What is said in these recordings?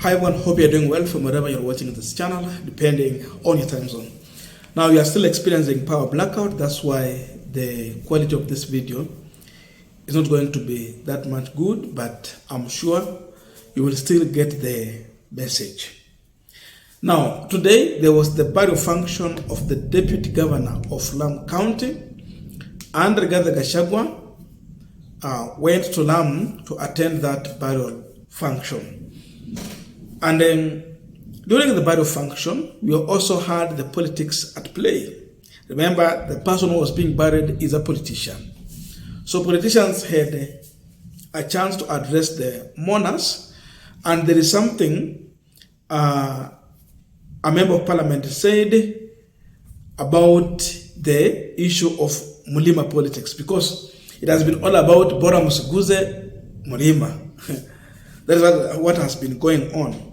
Hi everyone, hope you're doing well from wherever you're watching this channel, depending on your time zone. Now we are still experiencing power blackout, that's why the quality of this video is not going to be that much good, but I'm sure you will still get the message. Now, today there was the burial function of the Deputy Governor of Lamu County, and Gachagua went to Lamu to attend that burial function. And then during the burial function, we also had the politics at play. Remember, the person who was being buried is a politician. So politicians had a chance to address the mourners, and there is something a member of parliament said about the issue of Mulima politics, because it has been all about Bora Musiguze Mulima. That is what has been going on.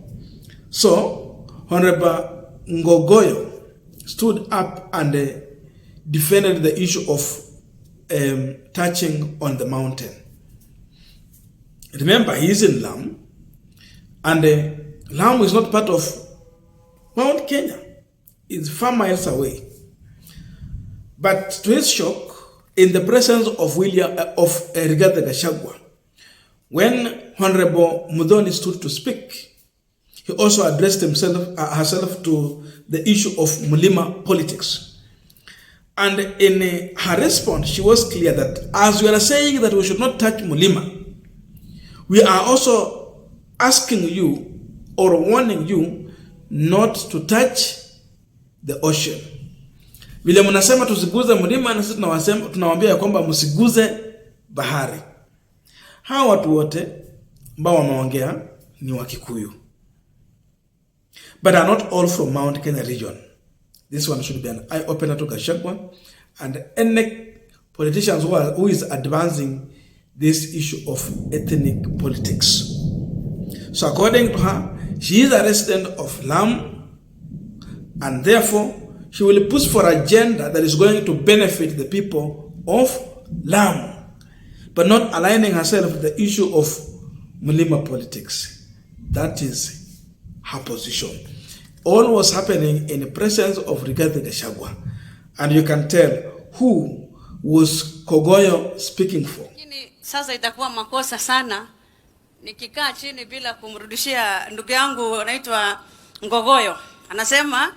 So, Honorable Ngogoyo stood up and defended the issue of touching on the mountain. Remember, he is in Lamu, and Lamu is not part of Mount Kenya. It's 5 miles away. But to his shock, in the presence of Rigathi Gachagua, when Honorable Muthoni stood to speak, he also addressed herself to the issue of Mulima politics. And in her response, she was clear that as we are saying that we should not touch Mulima, we are also asking you or warning you not to touch the ocean. Vile mnasema tusiguze Mulima, na sisi tunawaambia kwamba msiguze bahari. Hawa watu wote ambao wameongea ni wa Kikuyu, but are not all from Mount Kenya region. This one should be an eye-opener to Gachagua and any politicians who is advancing this issue of ethnic politics. So according to her, she is a resident of Lamu, and therefore she will push for an agenda that is going to benefit the people of Lamu, but not aligning herself with the issue of Mulima politics. That is her position. All was happening in the presence of Rigathi Gachagua, and you can tell who was Kogoyo speaking for. Sasa itakuwa makosa sana nikikaa chini bila kumrudishia ndugu yangu anaitwa Ngogoyo. Anasema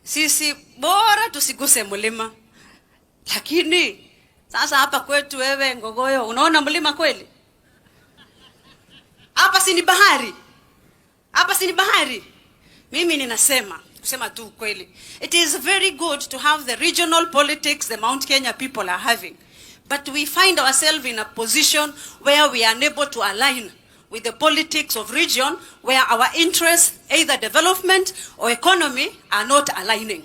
sisi bora tusiguse Mulima. Lakini sasa hapa kwetu wewe Ngogoyo, unaona Mulima kweli? Hapa si ni bahari. Hapa si ni bahari. Mimi ninasema, kusema tu kweli, it is very good to have the regional politics the Mount Kenya people are having. But we find ourselves in a position where we are unable to align with the politics of region, where our interests, either development or economy, are not aligning.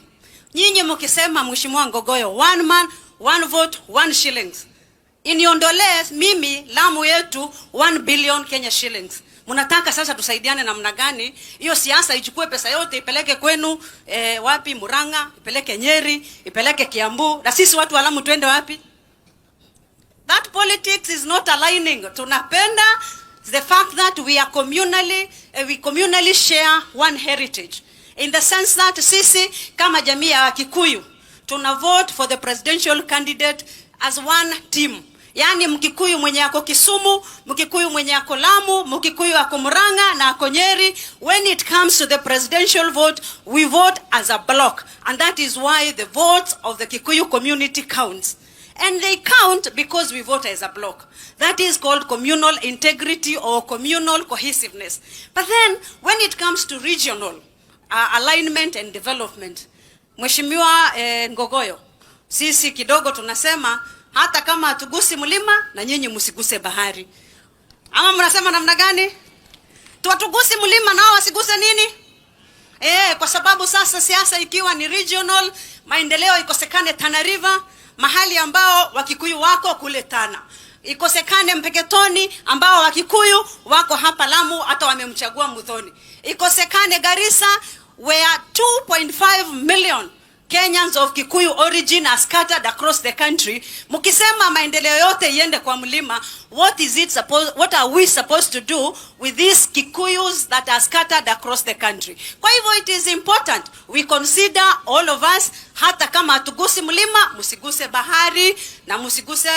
Nyinyi mkisema Mheshimiwa Ngogoyo, 1 man, 1 vote, 1 shillings. Iniondolee mimi Lamu yetu 1 billion Kenya shillings. Munataka sasa tusaidiane namna gani? Hiyo siasa ichukue pesa yote ipeleke kwenu wapi? Murang'a, ipeleke Nyeri, ipeleke Kiambu, na sisi watu wa Lamu twende wapi? That politics is not aligning. Tunapenda the fact that we are communally share one heritage, in the sense that sisi kama jamii ya Kikuyu tuna vote for the presidential candidate as one team. Yani Mkikuyu mwenye ako Kisumu, Mkikuyu mwenye ako Lamu, Mkikuyu ako Murang'a na ako Nyeri, when it comes to the presidential vote, we vote as a block. And that is why the votes of the Kikuyu community counts. And they count because we vote as a block. That is called communal integrity or communal cohesiveness. But then, when it comes to regional alignment and development, Mheshimiwa Ngogoyo, sisi kidogo tunasema, hata kama tugusi Mulima na nyinyi msiguse bahari. Ama mnasema namna gani? Tuwatugusi Mulima na wasiguse nini? Kwa sababu sasa siasa ikiwa ni regional, maendeleo ikosekane Tana River, mahali ambao Wakikuyu wako kule Tana. Ikosekane Mpeketoni ambao Wakikuyu wako hapa Lamu, hata wamemchagua Muthoni. Ikosekane Garissa where 2.5 million Kenyans of Kikuyu origin are scattered across the country. Mukisema maendeleo yote iende kwa mlima, what are we supposed to do with these Kikuyus that are scattered across the country? Kwa hivyo it is important we consider all of us, hata kama hatugusi mlima, musiguse bahari na musiguse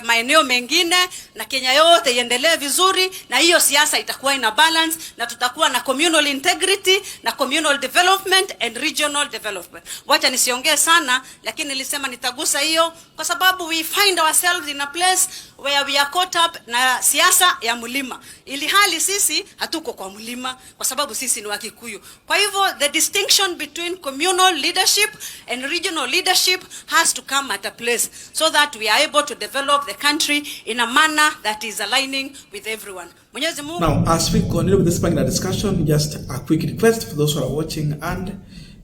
maeneo mengine, na Kenya yote iendelee vizuri, na hiyo siasa itakuwa ina balance, na tutakuwa na communal integrity na communal development and regional development. Wacha nisiongee sana, lakini nilisema nitagusa hiyo kwa sababu we find ourselves in a place where we are caught up na siasa ya mlima, ili hali sisi hatuko kwa mlima kwa sababu sisi ni wa Kikuyu. Kwa hivyo the distinction between communal leadership and regional leadership has to come at a place so that we are able to develop the country in a manner that is aligning with everyone. Mwenyezi Mungu. Now, as we continue with this panel discussion, just a quick request for those who are watching, and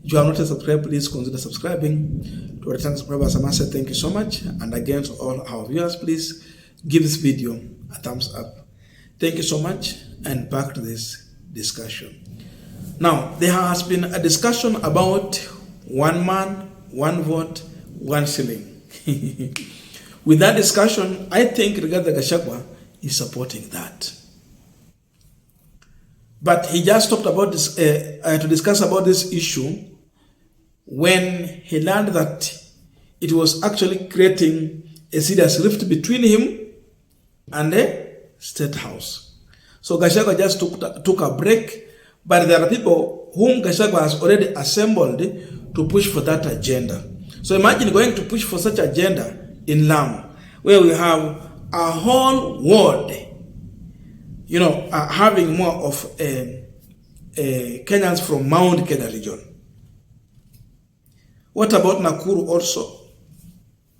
if you are not subscribed, please consider subscribing. To our return subscribers, I must say thank you so much. And again, to all our viewers, please give this video a thumbs up. Thank you so much, and back to this discussion. Now, there has been a discussion about one man, one vote, one shilling. With that discussion, I think Rigathi Gachagua is supporting that. But he just stopped about this to discuss about this issue when he learned that it was actually creating a serious rift between him and the State House. So Gachagua just took a break, but there are people whom Gachagua has already assembled to push for that agenda. So imagine going to push for such agenda in Lamu, where we have a whole world, having more of Kenyans from Mount Kenya region. What about Nakuru also,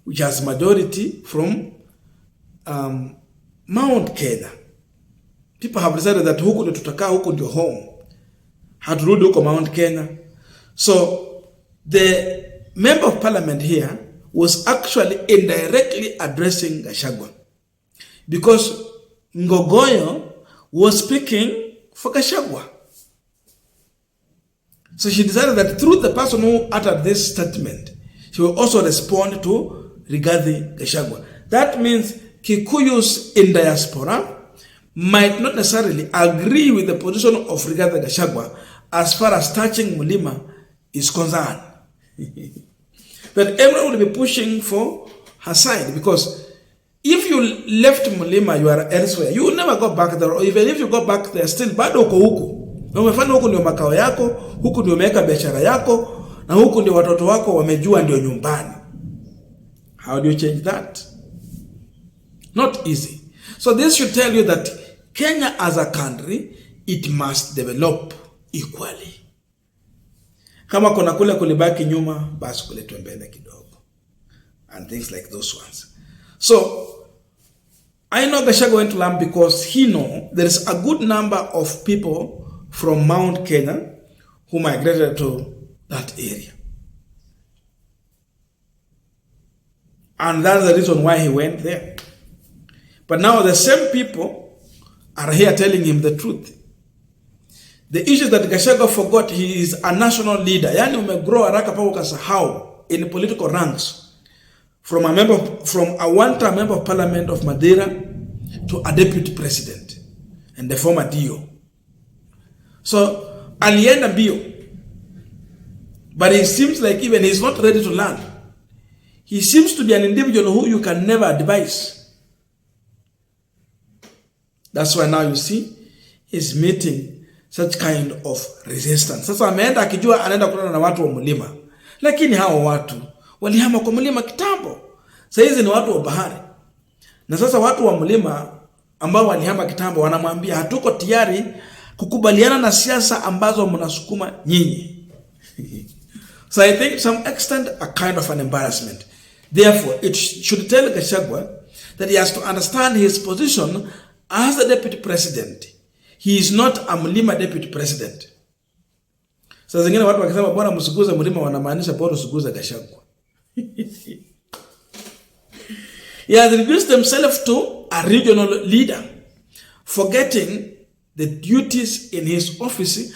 which has majority from Mount Kenya? People have decided that huku ndio tutakaa, huku ndio home, haturudi huko Mount Kenya. So the member of parliament here was actually indirectly addressing Gachagua, because Ngogoyo was speaking for Gachagua. So she decided that through the person who uttered this statement, she will also respond to Rigathi Gachagua. That means Kikuyus in diaspora might not necessarily agree with the position of Rigathi Gachagua as far as touching Mulima is concerned. That everyone will be pushing for her side, because if you left Mulima, you are elsewhere. You will never go back there, or even if you go back there, still bado uko huku. Na umefanya huku ndio makao yako, huku ndio umeweka biashara yako, na huku ndio watoto wako wamejua ndio nyumbani. How do you change that? Not easy. So this should tell you that Kenya as a country, it must develop equally. Kama kuna kule kulibaki nyuma, basi kuletwe mbele kidogo. And things like those ones. So, I know Gachagua went to Lamu because he know there is a good number of people from Mount Kenya who migrated to that area. And that's the reason why he went there. But now the same people are here telling him the truth. The issue that Gachagua forgot, he is a national leader. Yani umegrow haraka pa ukasahau in political ranks. From a one-time member of parliament of Madeira to a deputy president and the former DO. So, alienda mbio. But it seems like even he's not ready to learn. He seems to be an individual who you can never advise. That's why now you see he's meeting such kind of resistance. Sasa ameenda akijua anaenda kukutana na watu wa mlima. Lakini hao watu walihama kwa mlima kitambo. Sasa hizi ni watu wa bahari. Na sasa watu wa mlima ambao walihama kitambo wanamwambia hatuko tayari kukubaliana na siasa ambazo mnasukuma nyinyi. So I think to some extent a kind of an embarrassment. Therefore, it should tell Gachagua that he has to understand his position as the deputy president. He is not a Mlima deputy president. Sasa zingine watu wakisema bwana msiguze Mlima wanamaanisha bora usiguze Gachagua. He has reduced himself to a regional leader, forgetting the duties in his office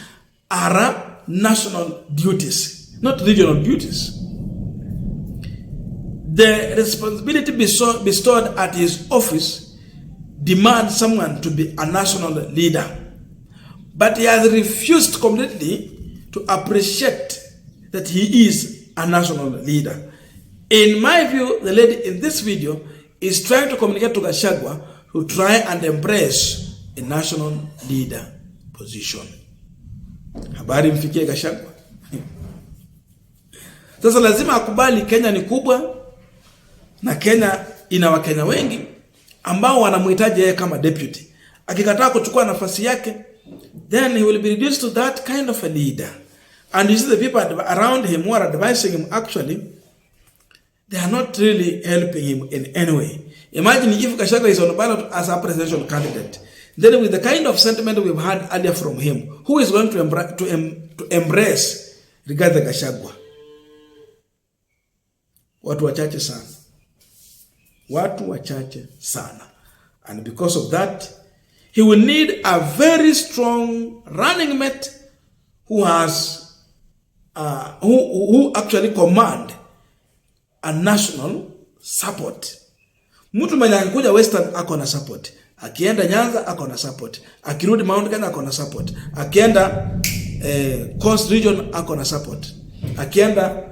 are national duties, not regional duties. the responsibility bestowed at his office demands someone to be a national leader. But he has refused completely to appreciate that he is a national leader. In my view, the lady in this video is trying to communicate to Gachagua to try and embrace a national leader position. Habari mfikie Gachagua. Sasa lazima akubali Kenya ni kubwa na Kenya ina Wakenya wengi ambao wanamhitaji yeye kama deputy. Akikataa kuchukua nafasi yake, then he will be reduced to that kind of a leader. And you see the people around him who are advising him, actually, they are not really helping him in any way. Imagine if Gachagua is on ballot as a presidential candidate. Then with the kind of sentiment we've had earlier from him, who is going to embrace Rigathi Gachagua? Watu wachache sana. Watu wachache sana. And because of that, he will need a very strong running mate who has who actually command a national support. Mtu mwenye akikuja Western ako na support. Akienda Nyanza ako na support. Akirudi Mount Kenya ako na support. Akienda Coast Region ako na support. Akienda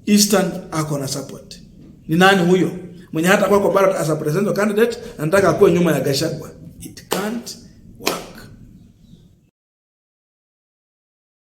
Eastern ako na support. Ni nani huyo? Mwenye hata kwa ballot as a presidential candidate anataka akuwe nyuma ya Gachagua. It can't